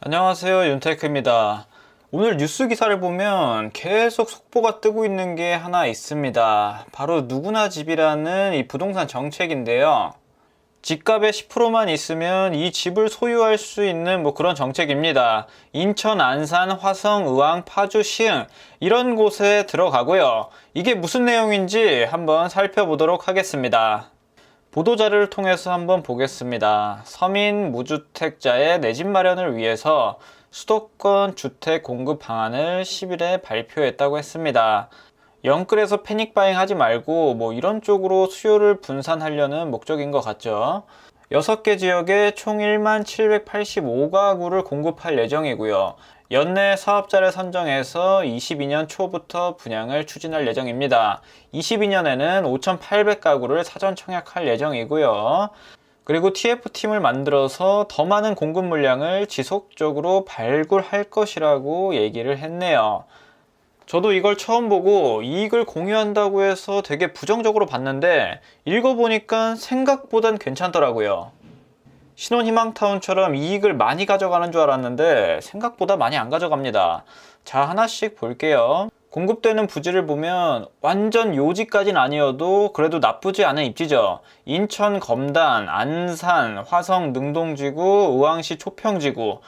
안녕하세요, 윤테크입니다. 오늘 뉴스 기사를 보면 계속 속보가 뜨고 있는 게 하나 있습니다. 바로 누구나 집이라는 이 부동산 정책인데요. 집값의 10%만 있으면 이 집을 소유할 수 있는 그런 정책입니다. 인천, 안산, 화성, 의왕, 파주, 시흥 이런 곳에 들어가고요. 이게 무슨 내용인지 한번 살펴보도록 하겠습니다. 보도자료를 통해서 한번 보겠습니다. 서민 무주택자의 내 집 마련을 위해서 수도권 주택 공급 방안을 10일에 발표했다고 했습니다. 영끌에서 패닉바잉 하지 말고 이런 쪽으로 수요를 분산하려는 목적인 것 같죠. 6개 지역에 총 1785가구를 공급할 예정이고요. 연내 사업자를 선정해서 22년 초부터 분양을 추진할 예정입니다. 22년에는 5,800가구를 사전 청약할 예정이고요. 그리고 TF팀을 만들어서 더 많은 공급 물량을 지속적으로 발굴할 것이라고 얘기를 했네요. 저도 이걸 처음 보고 이익을 공유한다고 해서 되게 부정적으로 봤는데 읽어보니까 생각보단 괜찮더라고요. 신혼희망타운처럼 이익을 많이 가져가는 줄 알았는데 생각보다 많이 안 가져갑니다. 자, 하나씩 볼게요. 공급되는 부지를 보면 완전 요지까지는 아니어도 그래도 나쁘지 않은 입지죠. 인천 검단, 안산, 화성 능동지구, 의왕시 초평지구.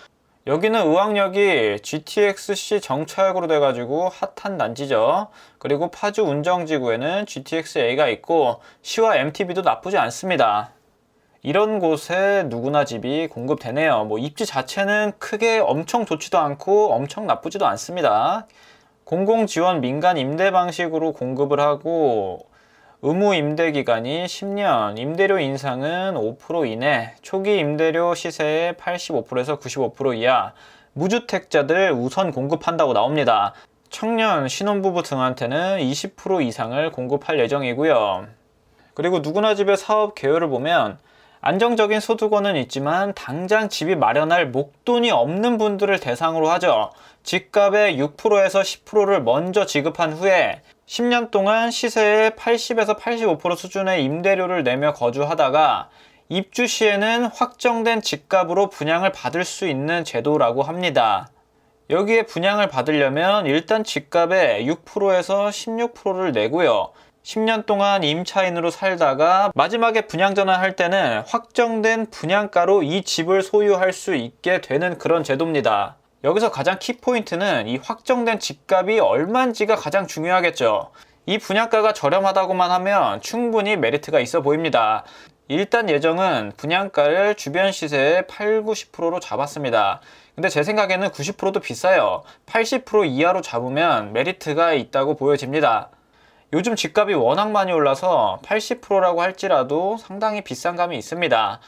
여기는 의왕역이 GTX-C 정차역으로 돼가지고 핫한 단지죠. 그리고 파주 운정지구에는 GTX-A가 있고 시와 MTB도 나쁘지 않습니다. 이런 곳에 누구나 집이 공급되네요. 입지 자체는 크게 엄청 좋지도 않고 엄청 나쁘지도 않습니다. 공공지원 민간 임대 방식으로 공급을 하고 의무 임대 기간이 10년, 임대료 인상은 5% 이내, 초기 임대료 시세의 85%에서 95% 이하, 무주택자들 우선 공급한다고 나옵니다. 청년, 신혼부부 등한테는 20% 이상을 공급할 예정이고요. 그리고 누구나 집의 사업 개요를 보면 안정적인 소득원은 있지만 당장 집이 마련할 목돈이 없는 분들을 대상으로 하죠. 집값의 6%에서 10%를 먼저 지급한 후에 10년 동안 시세의 80에서 85% 수준의 임대료를 내며 거주하다가 입주 시에는 확정된 집값으로 분양을 받을 수 있는 제도라고 합니다. 여기에 분양을 받으려면 일단 집값의 6%에서 16%를 내고요. 10년 동안 임차인으로 살다가 마지막에 분양 전환할 때는 확정된 분양가로 이 집을 소유할 수 있게 되는 그런 제도입니다. 여기서 가장 키포인트는 이 확정된 집값이 얼마인지가 가장 중요하겠죠. 이 분양가가 저렴하다고만 하면 충분히 메리트가 있어 보입니다. 일단 예정은 분양가를 주변 시세의 8, 90%로 잡았습니다. 근데 제 생각에는 90%도 비싸요. 80% 이하로 잡으면 메리트가 있다고 보여집니다. 요즘 집값이 워낙 많이 올라서 80%라고 할지라도 상당히 비싼 감이 있습니다.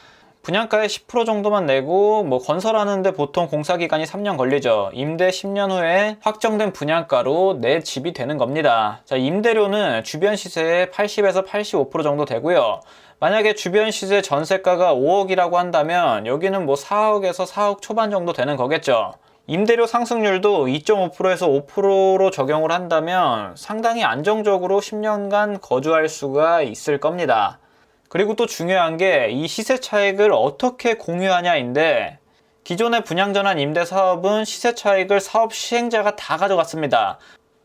분양가의 10% 정도만 내고 건설하는데 보통 공사기간이 3년 걸리죠. 임대 10년 후에 확정된 분양가로 내 집이 되는 겁니다. 자, 임대료는 주변 시세의 80에서 85% 정도 되고요. 만약에 주변 시세 전세가가 5억이라고 한다면 여기는 4억에서 4억 초반 정도 되는 거겠죠. 임대료 상승률도 2.5%에서 5%로 적용을 한다면 상당히 안정적으로 10년간 거주할 수가 있을 겁니다. 그리고 또 중요한 게 이 시세 차익을 어떻게 공유하냐인데 기존의 분양전환 임대 사업은 시세 차익을 사업 시행자가 다 가져갔습니다.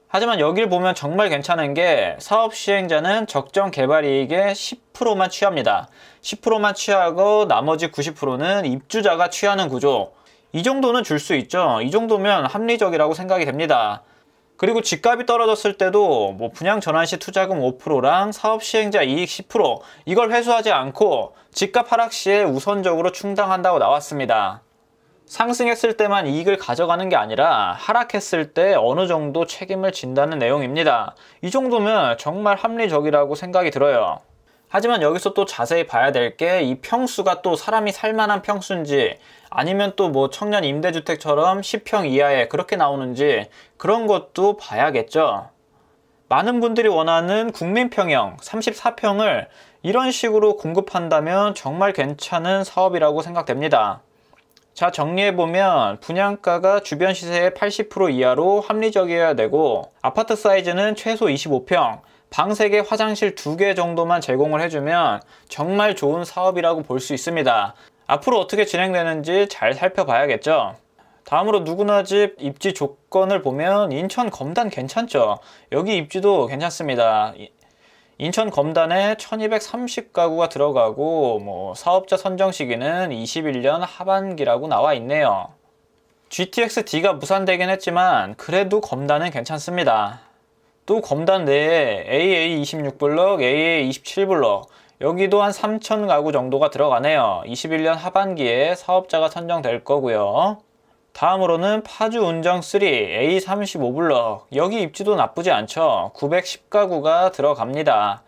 하지만 여길 보면 정말 괜찮은 게 사업 시행자는 적정 개발이익의 10%만 취합니다. 10%만 취하고 나머지 90%는 입주자가 취하는 구조. 이 정도는 줄 수 있죠. 이 정도면 합리적이라고 생각이 됩니다. 그리고 집값이 떨어졌을 때도 분양 전환 시 투자금 5%랑 사업 시행자 이익 10% 이걸 회수하지 않고 집값 하락 시에 우선적으로 충당한다고 나왔습니다. 상승했을 때만 이익을 가져가는 게 아니라 하락했을 때 어느 정도 책임을 진다는 내용입니다. 이 정도면 정말 합리적이라고 생각이 들어요. 하지만 여기서 또 자세히 봐야 될 게 이 평수가 또 사람이 살만한 평수인지 아니면 또 청년 임대주택처럼 10평 이하에 그렇게 나오는지 그런 것도 봐야겠죠. 많은 분들이 원하는 국민평형 34평을 이런 식으로 공급한다면 정말 괜찮은 사업이라고 생각됩니다. 자, 정리해보면 분양가가 주변 시세의 80% 이하로 합리적이어야 되고 아파트 사이즈는 최소 25평, 방 3개, 화장실 2개 정도만 제공을 해주면 정말 좋은 사업이라고 볼 수 있습니다. 앞으로 어떻게 진행되는지 잘 살펴봐야겠죠. 다음으로 누구나 집 입지 조건을 보면 인천 검단 괜찮죠? 여기 입지도 괜찮습니다. 인천 검단에 1230가구가 들어가고 사업자 선정 시기는 21년 하반기라고 나와 있네요. GTX-D가 무산되긴 했지만 그래도 검단은 괜찮습니다. 또 검단 내에 AA26블럭, AA27블럭 여기도 한 3000가구 정도가 들어가네요. 21년 하반기에 사업자가 선정될 거고요. 다음으로는 파주 운정 3 A35블럭 여기 입지도 나쁘지 않죠. 910가구가 들어갑니다.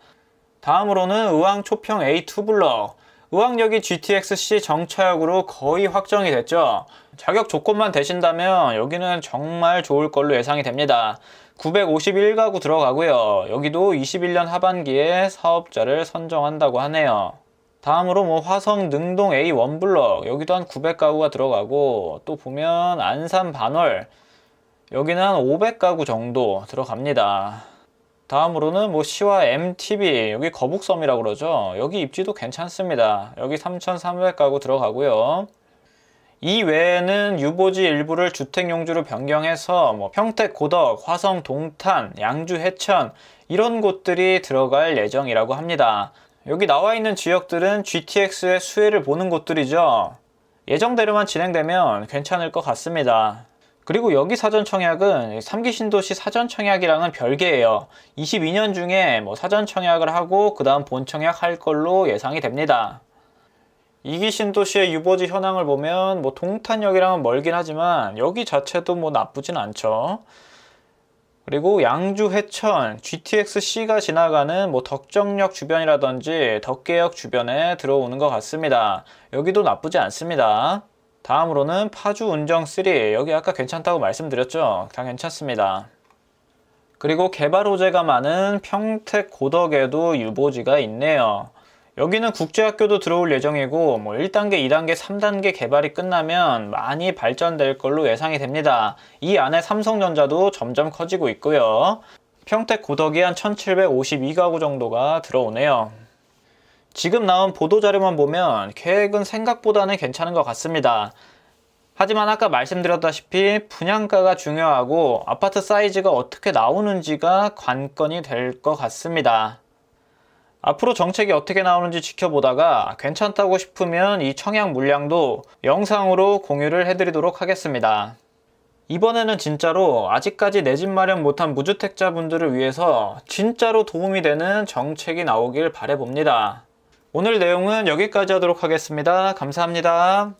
다음으로는 의왕 초평 A2블럭 의왕역이 GTX-C 정차역으로 거의 확정이 됐죠. 자격 조건만 되신다면 여기는 정말 좋을 걸로 예상이 됩니다. 951가구 들어가고요. 여기도 21년 하반기에 사업자를 선정한다고 하네요. 다음으로 화성 능동 A1블럭 여기도 한 900가구가 들어가고 또 보면 안산 반월 여기는 한 500가구 정도 들어갑니다. 다음으로는 시와 MTB 여기 거북섬이라고 그러죠. 여기 입지도 괜찮습니다. 여기 3,300가구 들어가고요. 이 외에는 유보지 일부를 주택용지로 변경해서 평택 고덕, 화성 동탄, 양주 해천 이런 곳들이 들어갈 예정이라고 합니다. 여기 나와 있는 지역들은 GTX의 수혜를 보는 곳들이죠. 예정대로만 진행되면 괜찮을 것 같습니다. 그리고 여기 사전청약은 3기 신도시 사전청약이랑은 별개예요. 22년 중에 사전청약을 하고 그 다음 본청약 할 걸로 예상이 됩니다. 2기 신도시의 유보지 현황을 보면 동탄역이랑은 멀긴 하지만 여기 자체도 나쁘진 않죠. 그리고 양주 해천 GTX-C가 지나가는 덕정역 주변이라든지 덕계역 주변에 들어오는 것 같습니다. 여기도 나쁘지 않습니다. 다음으로는 파주 운정 3 여기 아까 괜찮다고 말씀드렸죠. 다 괜찮습니다. 그리고 개발 호재가 많은 평택 고덕에도 유보지가 있네요. 여기는 국제학교도 들어올 예정이고 1단계, 2단계, 3단계 개발이 끝나면 많이 발전될 걸로 예상이 됩니다. 이 안에 삼성전자도 점점 커지고 있고요. 평택 고덕이 한 1752가구 정도가 들어오네요. 지금 나온 보도자료만 보면 계획은 생각보다는 괜찮은 것 같습니다. 하지만 아까 말씀드렸다시피 분양가가 중요하고 아파트 사이즈가 어떻게 나오는지가 관건이 될 것 같습니다. 앞으로 정책이 어떻게 나오는지 지켜보다가 괜찮다고 싶으면 이 청약 물량도 영상으로 공유를 해드리도록 하겠습니다. 이번에는 진짜로 아직까지 내 집 마련 못한 무주택자분들을 위해서 진짜로 도움이 되는 정책이 나오길 바라봅니다. 오늘 내용은 여기까지 하도록 하겠습니다. 감사합니다.